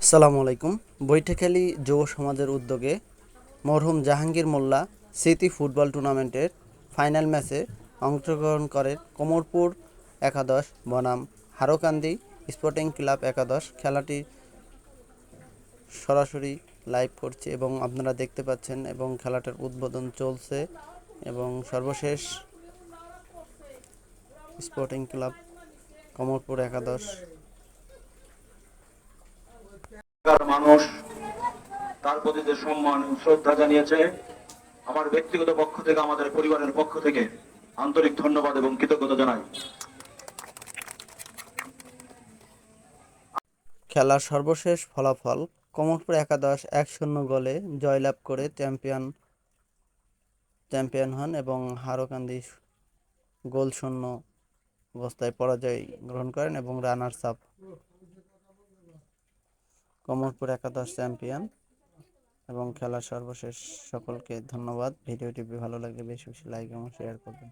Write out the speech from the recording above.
আসসালামু আলাইকুম। বৈঠেখালী যুব সমাজের উদ্যোগে মরহুম জাহাঙ্গীর মোল্লা স্মৃতি ফুটবল টুর্নামেন্টের ফাইনাল ম্যাচে অংশগ্রহণ করে কোমরপুর একাদশ বনাম হারোকান্দি স্পোর্টিং ক্লাব একাদশ। খেলাটি সরাসরি লাইভ করছে এবং আপনারা দেখতে পাচ্ছেন এবং খেলাটার উদ্বোধন চলছে এবং সর্বশেষ স্পোর্টিং ক্লাব কোমরপুর একাদশ মানুষ তার প্রতি যে সম্মান ও শ্রদ্ধা জানিয়েছে, আমার ব্যক্তিগত পক্ষ থেকে, আমাদের পরিবারের পক্ষ থেকে আন্তরিক ধন্যবাদ এবং কৃতজ্ঞতা জানাই। খেলার সর্বশেষ ফলাফল: কোমরপুর একাদশ 1-0 গোলে জয়লাভ করে চ্যাম্পিয়ন হন এবং হারোকান্দি গোলশূন্য অবস্থায় পরাজয় গ্রহণ করেন এবং রানার্স আপ। কোমরপুর একাদশ চ্যাম্পিয়ন। এবং খেলার সর্বশেষ সকলকে ধন্যবাদ। ভিডিওটি ভালো লাগলে বেশি বেশি লাইক এবং শেয়ার করবেন।